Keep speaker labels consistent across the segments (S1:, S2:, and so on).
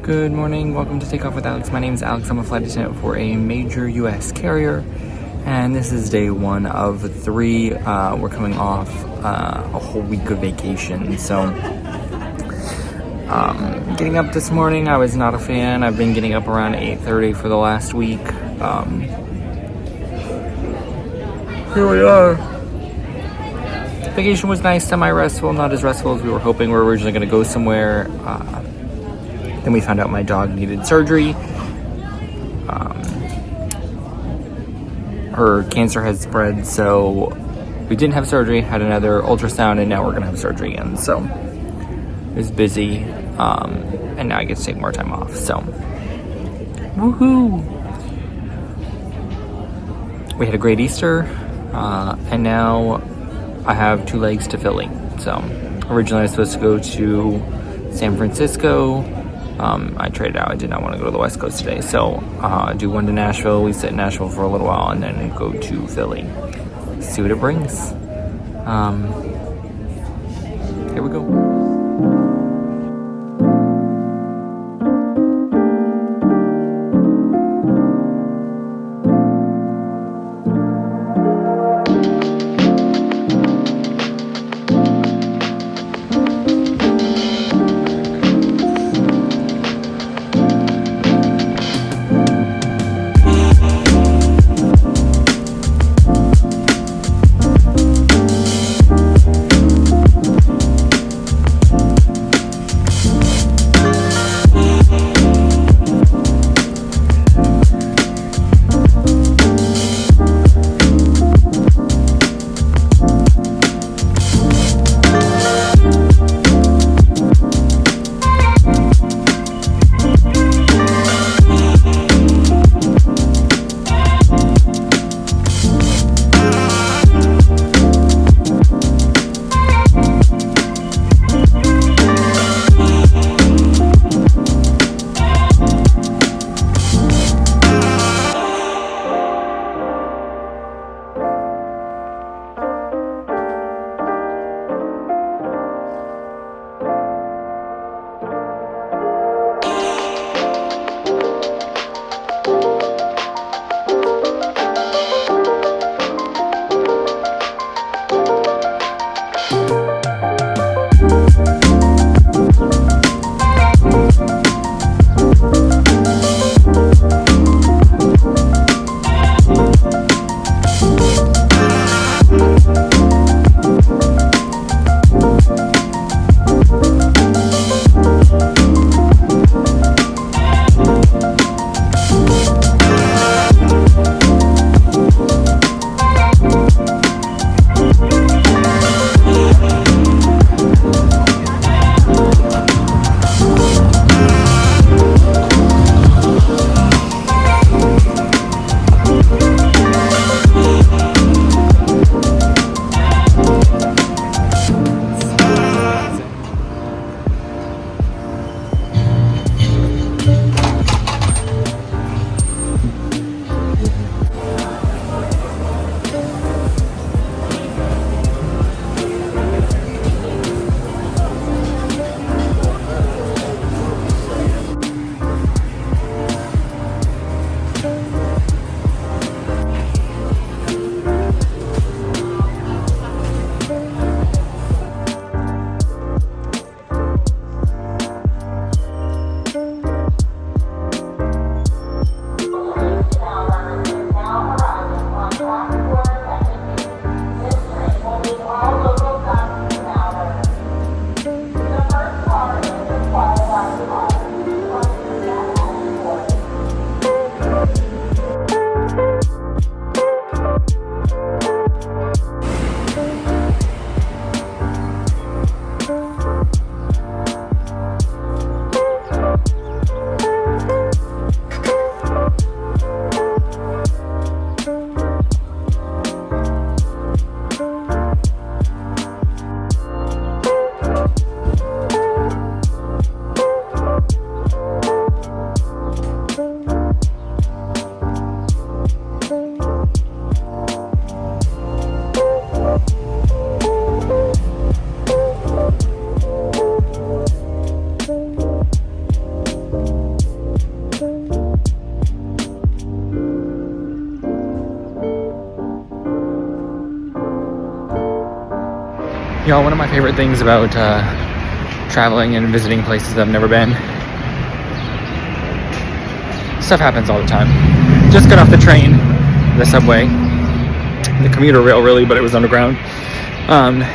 S1: Good morning, welcome to Take Off with Alex. My name is Alex. I'm a flight attendant for a major U.S. carrier, and this is day 1 of 3. We're coming off a whole week of vacation, so getting up this morning, I was not a fan. I've been getting up around 8:30 for the last week. Here we are. Vacation was nice, semi-restful, not as restful as we were hoping. We were originally going to go somewhere. Then we found out my dog needed surgery. Her cancer has spread, so we didn't have surgery, had another ultrasound, and now we're going to have surgery again. So it was busy, and now I get to take more time off. So, woohoo! We had a great Easter, and now I have 2 legs to Philly. So originally I was supposed to go to San Francisco. I traded out. I did not want to go to the West Coast today. So do one to Nashville. We sit in Nashville for a little while and then go to Philly. See what it brings. Here we go. Y'all, one of my favorite things about traveling and visiting places I've never been, stuff happens all the time. Just got off the train, the subway, the commuter rail really, but it was underground. And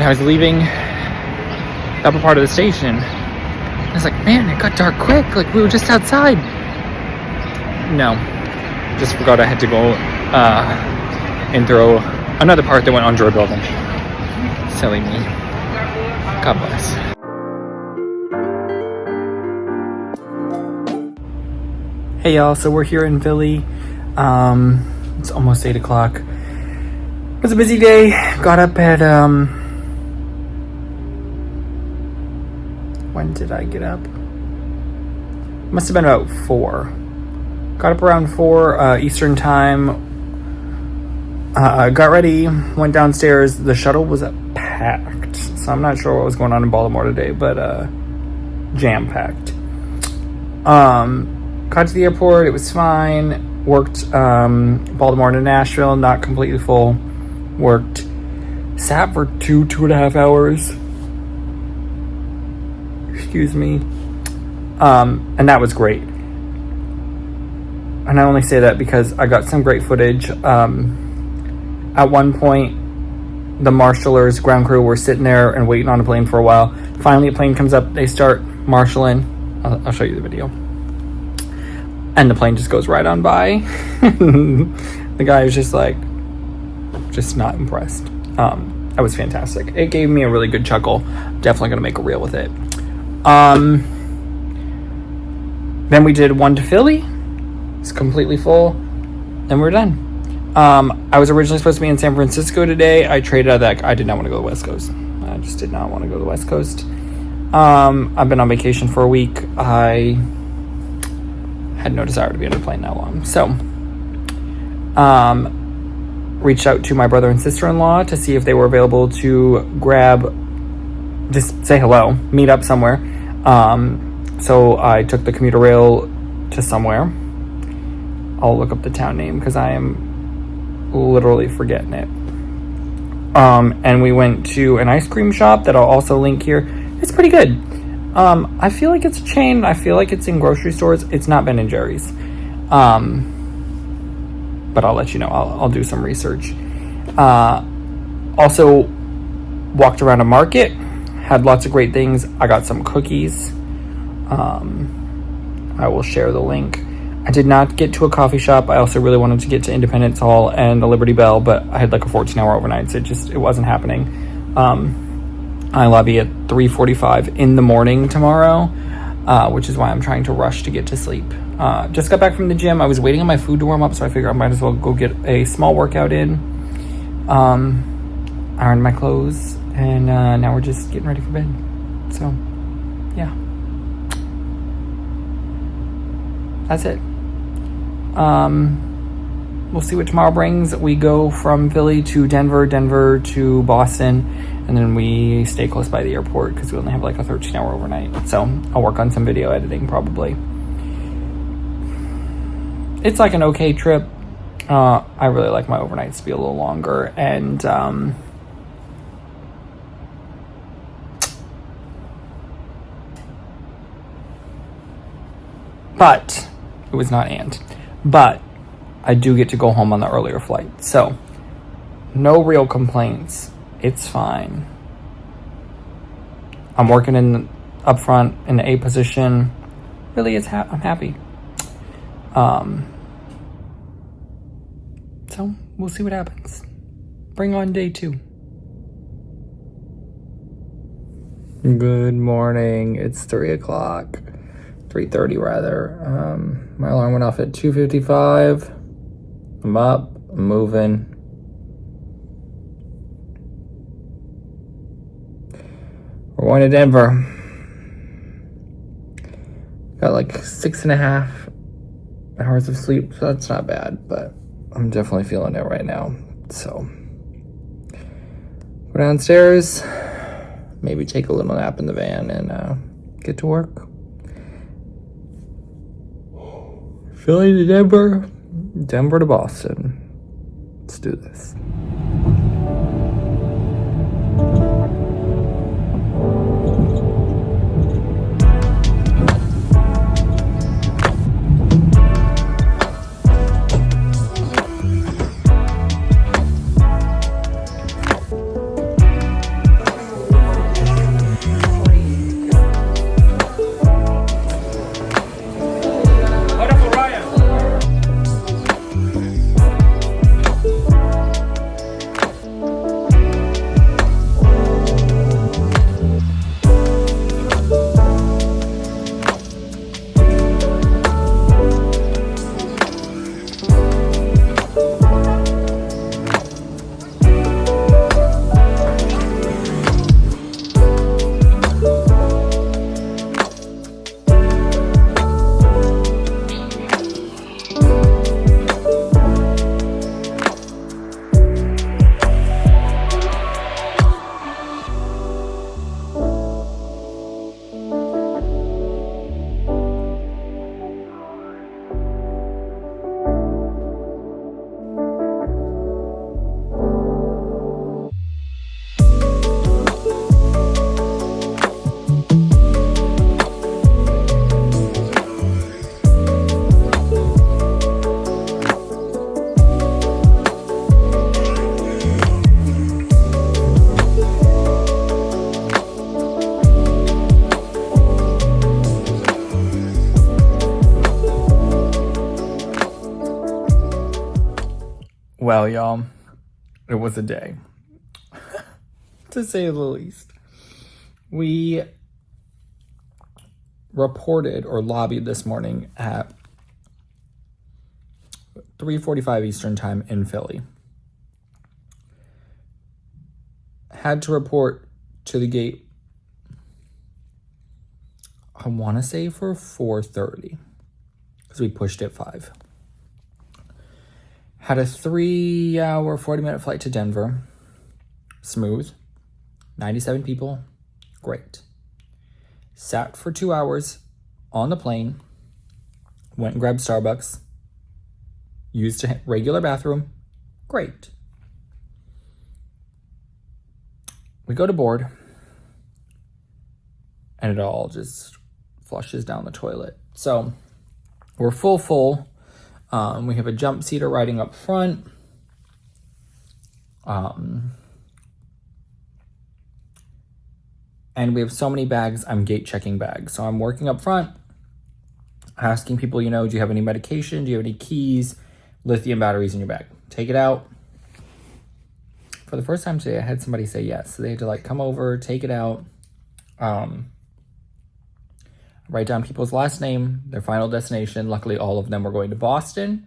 S1: I was leaving the upper part of the station. I was like, man, it got dark quick. Like, we were just outside. No, just forgot I had to go and through another part that went under a building. Silly me. God bless. Hey y'all, so we're here in Philly. It's almost 8 o'clock. It was a busy day. Got up at, when did I get up? Must have been about 4. Got up around 4 Eastern time. Got ready, went downstairs. The shuttle was packed. So I'm not sure what was going on in Baltimore today, but jam-packed. Got to the airport, it was fine. Worked Baltimore to Nashville, not completely full. Worked, sat for 2.5 hours. Excuse me. And that was great. And I only say that because I got some great footage. At one point, the marshalers, ground crew, were sitting there and waiting on a plane for a while. Finally, a plane comes up, they start marshaling. I'll show you the video. And the plane just goes right on by. The guy was just like, just not impressed. That was fantastic. It gave me a really good chuckle. Definitely gonna make a reel with it. Then we did one to Philly. It's completely full. Then we're done. I was originally supposed to be in San Francisco today. I traded out of that. I did not want to go to the West Coast. I just did not want to go to the West Coast. I've been on vacation for a week. I had no desire to be on a plane that long. So, reached out to my brother and sister-in-law to see if they were available to just say hello, meet up somewhere. So I took the commuter rail to somewhere. I'll look up the town name because I am literally forgetting it. And we went to an ice cream shop that I'll also link here. It's pretty good. I feel like it's a chain. I feel like it's in grocery stores. It's not Ben and Jerry's. But I'll let you know. I'll do some research. Also walked around a market. Had lots of great things. I got some cookies. I will share the link. I did not get to a coffee shop. I also really wanted to get to Independence Hall and the Liberty Bell, but I had like a 14-hour overnight, so it wasn't happening. I lobby at 3:45 in the morning tomorrow, which is why I'm trying to rush to get to sleep. Just got back from the gym. I was waiting on my food to warm up, so I figured I might as well go get a small workout in. Ironed my clothes, and now we're just getting ready for bed. So, yeah. That's it. We'll see what tomorrow brings. We go from Philly to Denver to Boston, and then we stay close by the airport because we only have like a 13-hour overnight. So I'll work on some video editing probably. It's like an okay trip. I really like my overnights to be a little longer, and but it was not but I do get to go home on the earlier flight, so no real complaints. It's fine. I'm working up front in the A position. Really, I'm happy. So we'll see what happens. Bring on day 2. Good morning. It's 3 o'clock. 3:30 rather. My alarm went off at 2:55. I'm up, I'm moving. We're going to Denver. Got like 6.5 hours of sleep, so that's not bad, but I'm definitely feeling it right now. So, go downstairs, maybe take a little nap in the van, and get to work. Philly to Denver, Denver to Boston. Let's do this. Well, y'all, it was a day, to say the least. We reported or lobbied this morning at 3:45 Eastern time in Philly. Had to report to the gate, I want to say for 4:30, because we pushed it 5. Had a 3-hour, 40-minute flight to Denver. Smooth. 97 people. Great. Sat for 2 hours on the plane. Went and grabbed Starbucks. Used a regular bathroom. Great. We go to board. And it all just flushes down the toilet. So we're full. We have a jump seater riding up front. And we have so many bags, I'm gate checking bags. So I'm working up front, asking people, do you have any medication? Do you have any keys? Lithium batteries in your bag. Take it out. For the first time today, I had somebody say yes. So they had to come over, take it out. Write down people's last name, their final destination. Luckily, all of them were going to Boston.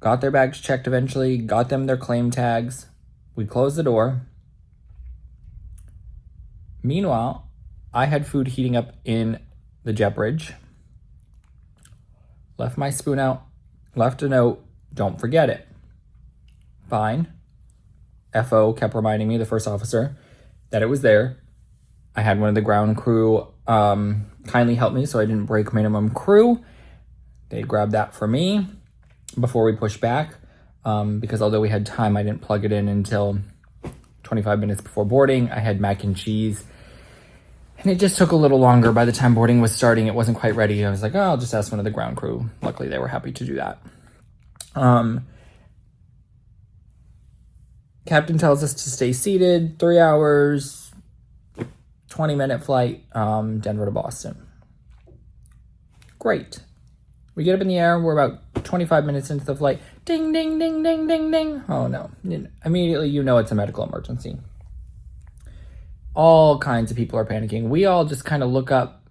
S1: Got their bags checked eventually, got them their claim tags. We closed the door. Meanwhile, I had food heating up in the jet bridge. Left my spoon out, left a note, don't forget it. Fine. FO kept reminding me, the first officer, that it was there. I had one of the ground crew kindly help me so I didn't break minimum crew. They grabbed that for me before we pushed back, because although we had time, I didn't plug it in until 25 minutes before boarding. I had mac and cheese, and it just took a little longer. By the time boarding was starting, it wasn't quite ready. I was like, I'll just ask one of the ground crew. Luckily, they were happy to do that. Captain tells us to stay seated. 3 hours, 20-minute flight, Denver to Boston. Great. We get up in the air. We're about 25 minutes into the flight. Ding, ding, ding, ding, ding, ding. Oh, no. Immediately, it's a medical emergency. All kinds of people are panicking. We all just kind of look up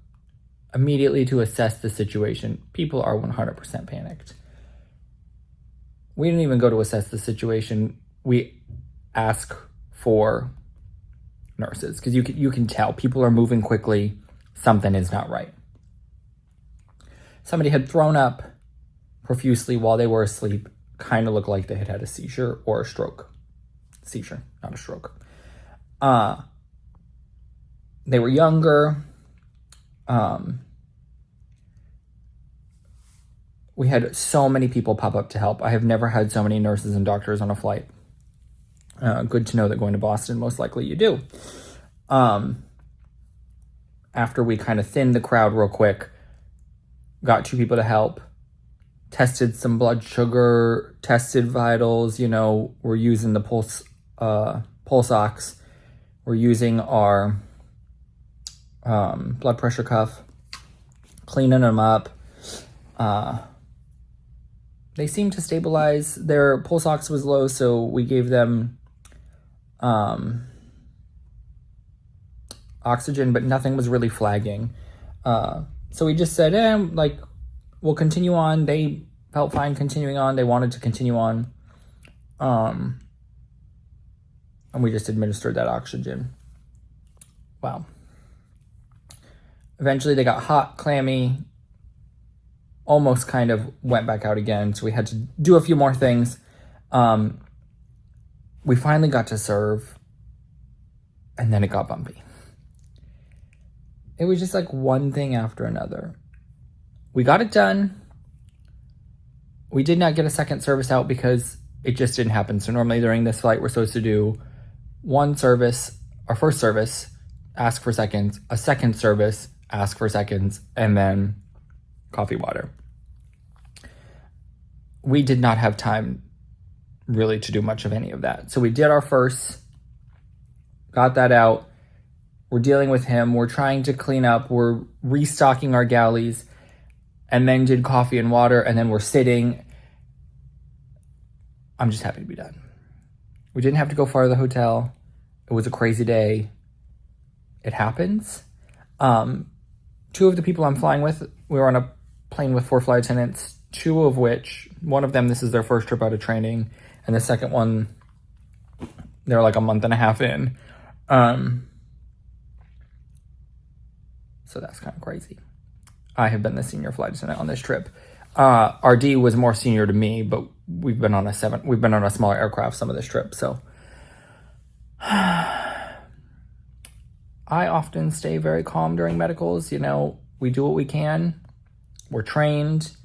S1: immediately to assess the situation. People are 100% panicked. We didn't even go to assess the situation. We ask for nurses, because you can tell people are moving quickly. Something is not right. Somebody had thrown up profusely while they were asleep. Kind of looked like they had had a seizure or a stroke. Seizure, not a stroke. They were younger. We had so many people pop up to help. I have never had so many nurses and doctors on a flight. Good to know that going to Boston, most likely you do. After we kind of thinned the crowd real quick, got 2 people to help, tested some blood sugar, tested vitals, we're using the pulse ox. We're using our blood pressure cuff, cleaning them up. They seemed to stabilize. Their pulse ox was low, so we gave them oxygen, but nothing was really flagging. So we just said, we'll continue on. They felt fine continuing on. They wanted to continue on. And we just administered that oxygen. Wow. Eventually they got hot, clammy, almost kind of went back out again. So we had to do a few more things. We finally got to serve, and then it got bumpy. It was just one thing after another. We got it done. We did not get a second service out because it just didn't happen. So normally during this flight, we're supposed to do one service, our first service, ask for seconds, a second service, ask for seconds, and then coffee, water. We did not have time really to do much of any of that. So we did our first, got that out. We're dealing with him. We're trying to clean up. We're restocking our galleys, and then did coffee and water, and then we're sitting. I'm just happy to be done. We didn't have to go far to the hotel. It was a crazy day. It happens. Two of the people I'm flying with, we were on a plane with 4 flight attendants, two of which, one of them, this is their first trip out of training, and the second one, they're like a month and a half in. So that's kind of crazy. I have been the senior flight attendant on this trip. RD was more senior to me, but we've been on a smaller aircraft some of this trip, so. I often stay very calm during medicals. You know, we do what we can. We're trained.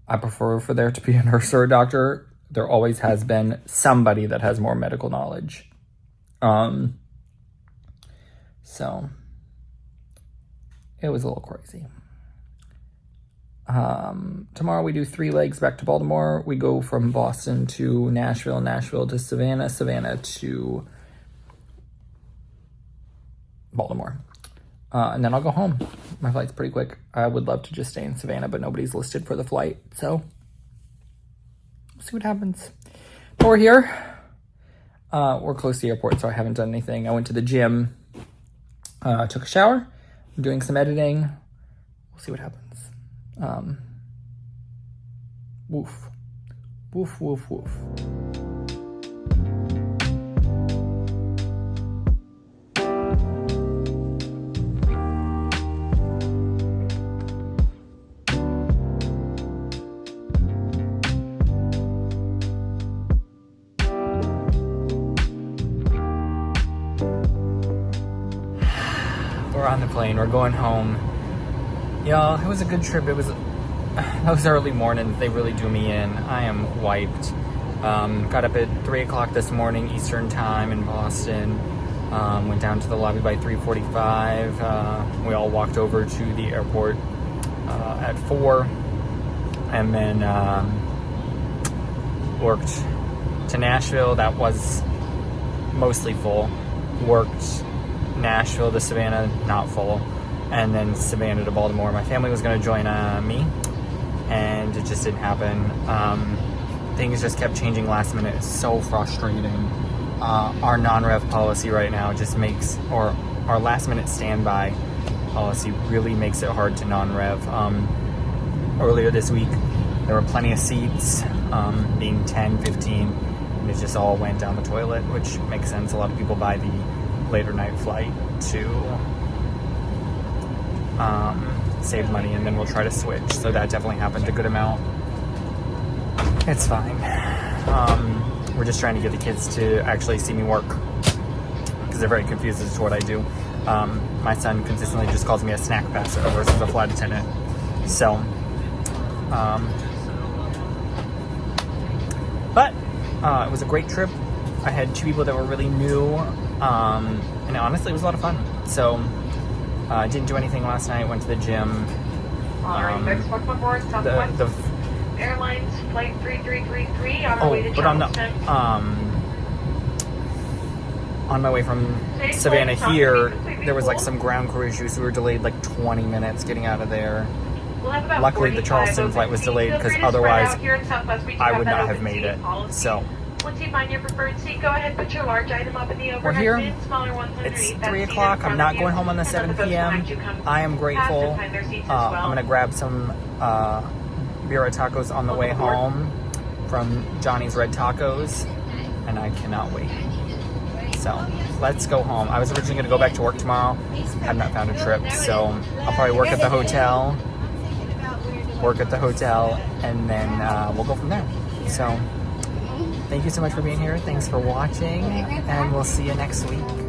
S1: I prefer for there to be a nurse or a doctor. There always has been somebody that has more medical knowledge. So it was a little crazy. Tomorrow we do 3 legs back to Baltimore. We go from Boston to Nashville, Nashville to Savannah, Savannah to Baltimore. And then I'll go home. My flight's pretty quick. I would love to just stay in Savannah, but nobody's listed for the flight, so we'll see what happens. But we're here. We're close to the airport, so I haven't done anything. I went to the gym, took a shower. I'm doing some editing. We'll see what happens. Woof. Woof, woof, woof. We're on the plane. We're going home. Y'all, it was a good trip. Those early mornings, they really do me in. I am wiped. Got up at 3 o'clock this morning, Eastern time in Boston. Went down to the lobby by 3:45. We all walked over to the airport at 4. And then worked to Nashville. That was mostly full. Worked Nashville to Savannah, not full. And then Savannah to Baltimore. My family was going to join me, and it just didn't happen. Things just kept changing last minute. It's so frustrating. Our non-rev policy right now just makes, or our last minute standby policy really makes it hard to non-rev. Earlier this week, there were plenty of seats, being 10, 15, and it just all went down the toilet, which makes sense. A lot of people buy the later night flight to save money, and then we'll try to switch. So that definitely happened a good amount. It's fine. We're just trying to get the kids to actually see me work, because they're very confused as to what I do. My son consistently just calls me a snack passer versus a flight attendant. So, but it was a great trip. I had 2 people that were really new, and honestly, it was a lot of fun. So, I didn't do anything last night. Went to the gym. The
S2: Airlines flight 3333 on our way to Charleston.
S1: On my way from Savannah here, there was like some ground crew issues. We were delayed like 20 minutes getting out of there. Luckily, the Charleston flight was delayed, because otherwise I would not have made it. So.
S2: Once you find your preferred seat, go ahead and put your large item up in the overhead
S1: We're here.
S2: bin. Smaller ones
S1: It's 3 o'clock. I'm not going home on the 7 p.m. I am grateful. I'm going to grab some Birria tacos on the way home from Johnny's Red Tacos, and I cannot wait. So let's go home. I was originally going to go back to work tomorrow. Have not found a trip, so I'll probably work at the hotel, and then we'll go from there. So thank you so much for being here. Thanks for watching, and we'll see you next week.